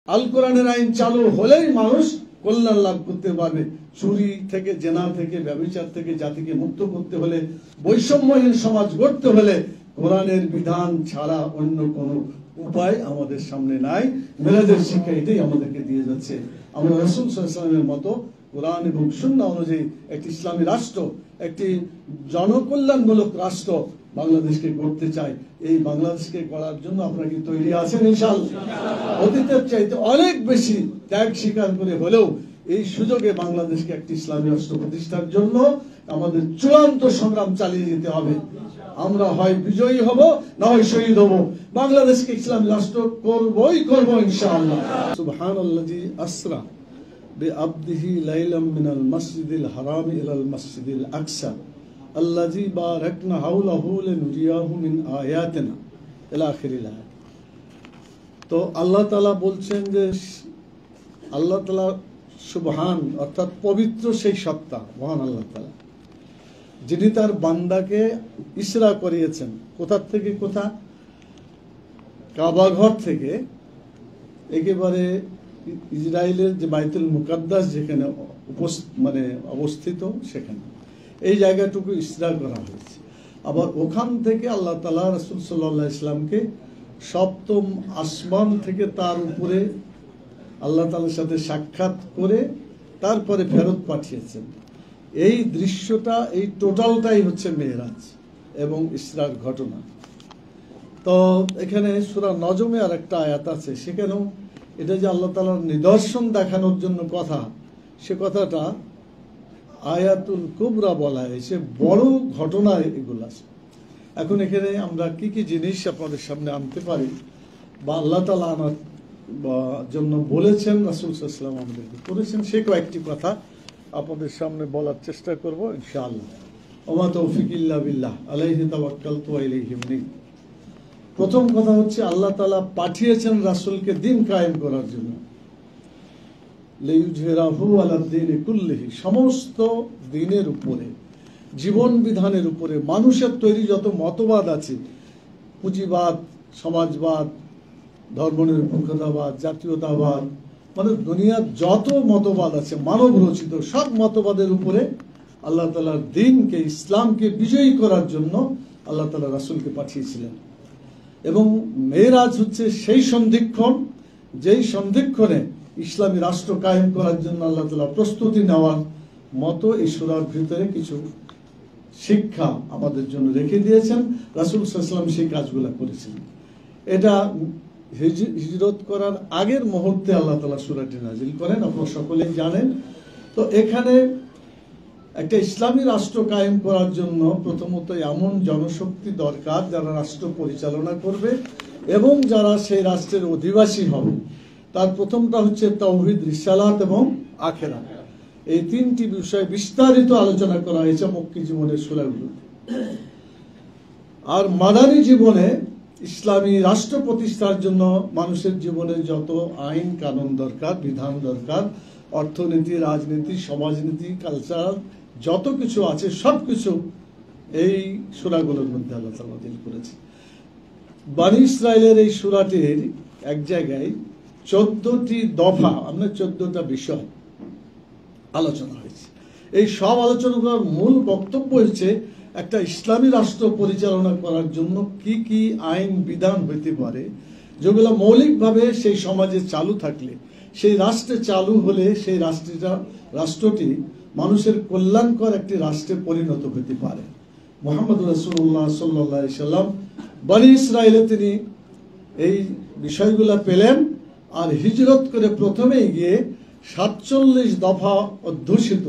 আল কোরআনের আইন চালু হলেই মানুষ কল্যাণ লাভ করতে পারবে। চুরি থেকে, জেনা থেকে, ব্যভিচার থেকে জাতিকে মুক্ত করতে হলে, বৈষম্যহীন সমাজ গড়তে হলে কোরআনের বিধান ছাড়া অন্য কোনো উপায় আমাদের সামনে নাই। মেরাজের শিক্ষা এটাই আমাদেরকে দিয়ে যাচ্ছে। আমরা রাসূল সাল্লাল্লাহু আলাইহি ওয়াসাল্লামের মতো কোরআন এবং সুন্নাহ অনুযায়ী একটি ইসলামী রাষ্ট্র, একটি জনকল্যাণমূলক রাষ্ট্র বাংলাদেশকে করতে চাই। এই বাংলাদেশকে করার জন্য আপনারা কি তৈরি আছেন? ইনশাআল্লাহ। অতীতের চাইতে অনেক বেশি ত্যাগ স্বীকার করে হলেও এই সুযোগে বাংলাদেশকে একটি ইসলামী রাষ্ট্র প্রতিষ্ঠার জন্য আমাদের চূড়ান্ত সংগ্রাম চালিয়ে যেতে হবে। আমরা হয় বিজয়ী হব, না হয় শহীদ হব। বাংলাদেশকে ইসলামী রাষ্ট্র করবই করব ইনশাআল্লাহ। সুবহানাল্লাযী আসরা বিআবদিহি লাইলাম মিনাল মাসজিদিল হারাম ইলাল মাসজিদিল আকসা আল্লাযী বারাকনা হাওলাহু লিনুরিয়াহু মিন আয়াতিনা ইলা আখিরিল আয়াত। তো আল্লাহ তাআলা বলছেন যে আল্লাহ তাআলা সুবহান, অর্থাৎ পবিত্র সেই সত্তা, মহান আল্লাহ তাআলা, যিনি তার বান্দাকে ইসরা করিয়েছেন। কোথা থেকে কোথা? কাবা ঘর থেকে একেবারে ইসরায়েলের যে বাইতুল মুকাদ্দাস যেখানে অবস্থিত, সেখানে এই জায়গাটুকু ইসরা করা হয়েছে। আবার ওখান থেকে আল্লাহ তাআলা রাসূল সাল্লাল্লাহু আলাইহি ওয়াসাল্লামকে সপ্তম আসমান থেকে তার উপরে আল্লাহ তাআলার সাথে সাক্ষাৎ করে তারপরে ফেরত পাঠিয়েছেন। এই দৃশ্যটা, এই টোটালটাই হচ্ছে মেরাজ এবং ইসরার ঘটনা। তো এখানে সূরা নজমে আর একটা আয়াত আছে, সেখানেও এটা যে আল্লাহ তাআলার নিদর্শন দেখানোর জন্য কথা, সে কথাটা আয়াতুল কুবরা বলা হয়েছে, বড় ঘটনা এগুলা। এখন এখানে আমরা কি কি জিনিস আপনাদের সামনে আনতে পারি বা আল্লাহ তাআলা আনার জন্য বলেছেন, রাসূল সাল্লাল্লাহু আলাইহি ওয়াসাল্লাম আমাদেরকে করেছেন, সে কয়েকটি কথা আপনাদের সামনে বলার চেষ্টা করব ইনশাআল্লাহ। ওমা তৌফিক ইল্লা বিল্লাহ আলাইহি তাওয়াক্কালতু ওয়া ইলাইহি উনীব। প্রথম কথা হচ্ছে আল্লাহ তাআলা পাঠিয়েছেন রাসূলকে দিন কায়েম করার জন্য। লিইয়ুযহিরাহু আলাদ দীনি কুল্লিহি, সমস্ত দিনের উপরে, জীবন বিধানের উপরে। মানুষের তৈরি যত মতবাদ আছে, পুঁজিবাদ, সমাজবাদ, ধর্মনিরপেক্ষতাবাদ, জাতীয়তাবাদ, মানে দুনিয়ার যত মতবাদ আছে মানব রচিত, সব মতবাদের উপরে আল্লাহ তাআলার দ্বীনকে, ইসলামকে বিজয়ী করার জন্য আল্লাহ তাআলা রাসূলকে পাঠিয়েছিলেন। এবং মেরাজ হচ্ছে সেই সন্ধিক্ষণ, যেই সন্ধিক্ষণে ইসলামী রাষ্ট্র কায়েম করার জন্য আল্লাহ তাআলা প্রস্তুতি নেওয়ার মতো এই সূরার ভিতরে কিছু শিক্ষা আমাদের জন্য রেখে দিয়েছেন। রাসূল সাল্লাল্লাহু আলাইহি ওয়াসাল্লাম সেই কাজগুলো করেছিলেন। এটা হিজরত করার আগের মুহূর্তে আল্লাহ তাআলা সূরাটি নাজিল করেন, আপনারা সকলেই জানেন। তো এখানে একটা ইসলামী রাষ্ট্র কায়েম করার জন্য প্রথমত এমন জনশক্তি দরকার যারা রাষ্ট্র পরিচালনা করবে এবং যারা সেই রাষ্ট্রের অধিবাসী হবে। তার প্রথমটা হচ্ছে তাওহীদ, রিসালাত এবং আখিরাত। এই তিনটি বিষয়ে বিস্তারিত আলোচনা করা হয়েছে মক্কি জীবনের সূরাগুলোতে। আর মাদানী জীবনে ইসলামী রাষ্ট্র প্রতিষ্ঠার জন্য মানুষের জীবনে যত আইন কানুন দরকার, বিধান দরকার, অর্থনীতি, রাজনীতি, সমাজনীতি, কালচার, যত কিছু আছে সবকিছু এই সূরাগুলোর মধ্যে আল্লাহ তাআলা নাযিল করেছে। বনী ইসরাইলের এই সূরাটির এক জায়গায় 14টি দফা, আমরা 14টা বিষয় আলোচনা হয়েছে। এই সব আলোচনাগুলোর মূল বক্তব্য হচ্ছে একটা ইসলামী রাষ্ট্র পরিচালনা করার জন্য কি কি আইন বিধান হইতে পারে, যেগুলো মৌলিকভাবে সেই সমাজে চালু থাকলে, সেই রাষ্ট্রে চালু হলে সেই রাষ্ট্রটি মানুষের কল্যাণকর একটি রাষ্ট্রে পরিণত হতে পারে। মুহাম্মদ রাসূলুল্লাহ সাল্লাল্লাহু আলাইহি ওয়াসাল্লাম বনী ইসরাইলে তিনি এই বিষয়গুলো পেলেন। আর হিজরত করে প্রথমেই গিয়ে 47 দফা অধ্যুষিত,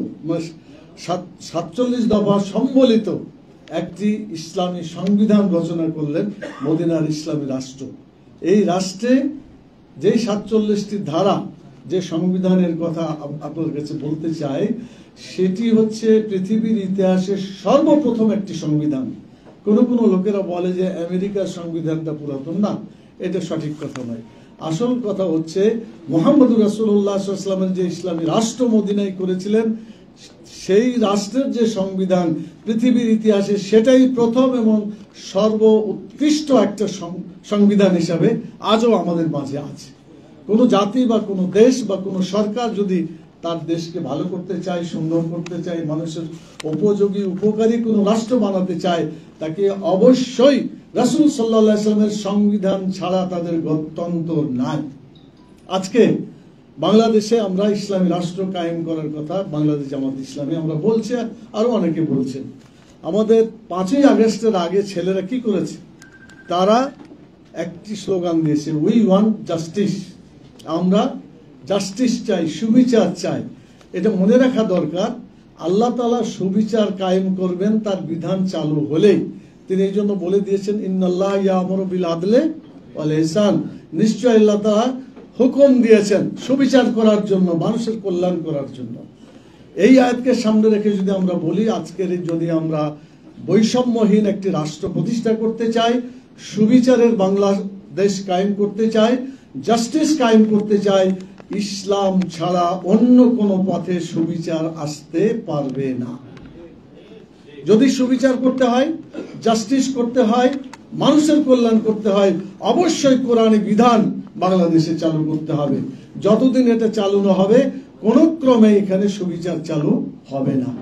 47 দফা সম্বলিত একটি ইসলামী সংবিধান রচনা করলেন, মদিনার ইসলামী রাষ্ট্র। এই রাষ্ট্রে যে 47টি ধারা, যে সংবিধানের কথা আপনার কাছে বলতে চাই, সেটি হচ্ছে পৃথিবীর ইতিহাসে সর্বপ্রথম একটি সংবিধান। কোনো লোকেরা বলে যে আমেরিকার সংবিধানটা পুরাতন, না, এটা সঠিক কথা নয়। আসল কথা হচ্ছে মুহাম্মদ রাসূলুল্লাহ সাল্লাল্লাহু আলাইহি ওয়াসাল্লামের যে ইসলামী রাষ্ট্র মদিনায় করেছিলেন, সেই রাষ্ট্রের যে সংবিধান পৃথিবীর ইতিহাসে, সেটাই প্রথম এবং সর্ব উৎকৃষ্ট একটা সংবিধান হিসাবে আজও আমাদের মাঝে আছে। কোনো জাতি বা কোনো দেশ বা কোনো সরকার যদি তার দেশকে ভালো করতে চায়, সুন্দর করতে চায়, মানুষের উপযোগী উপকারী কোনো রাষ্ট্র বানাতে চায়, তাকে অবশ্যই রাসূল সাল্লাল্লাহু আলাইহি ওয়াসাল্লামের সংবিধান ছাড়া তাদের গত্যন্তর নাই। আজকে বাংলাদেশে আমরা ইসলামী রাষ্ট্র কায়েম করার কথা বাংলাদেশ জামাত ইসলামী আমরা বলছি, আরো অনেকে বলছেন। আমাদের 5ই আগস্টের আগে ছেলেরা কি করেছে? তারা একটি স্লোগান দিয়েছে, উই ওয়ান্ট জাস্টিস। আমরা জাস্টিস চাই, সুবিচার চাই। এটা মনে রাখা দরকার, আল্লাহ তাআলা সুবিচার কায়েম করবেন তার বিধান চালু হলেই। তিনি এই জন্য বলে দিয়েছেন, ইন্নাল্লাহ ইয়ামুরু বিল আদলি ওয়াল ইহসান। নিশ্চয় আল্লাহ তাআলা হুকুম দিয়েছেন সুবিচার করার জন্য, মানুষের কল্যাণ করার জন্য। এই আয়াতকে সামনে রেখে যদি আমরা বলি, আজকের যদি আমরা বৈষম্যহীন একটি রাষ্ট্র প্রতিষ্ঠা করতে চাই, সুবিচারের বাংলাদেশ কায়েম করতে চাই, জাস্টিস কায়েম করতে চাই, ইসলাম ছাড়া অন্য কোনো পথে সুবিচার আসতে পারবে না। যদি সুবিচার করতে হয়, জাস্টিস করতে হয়, মানুষের কল্যাণ করতে হয়, অবশ্যই কোরআনী বিধান বাংলাদেশে চালু করতে হবে। যতদিন এটা চালু না হবে, কোন ক্রমে এখানে সুবিচার চালু হবে না।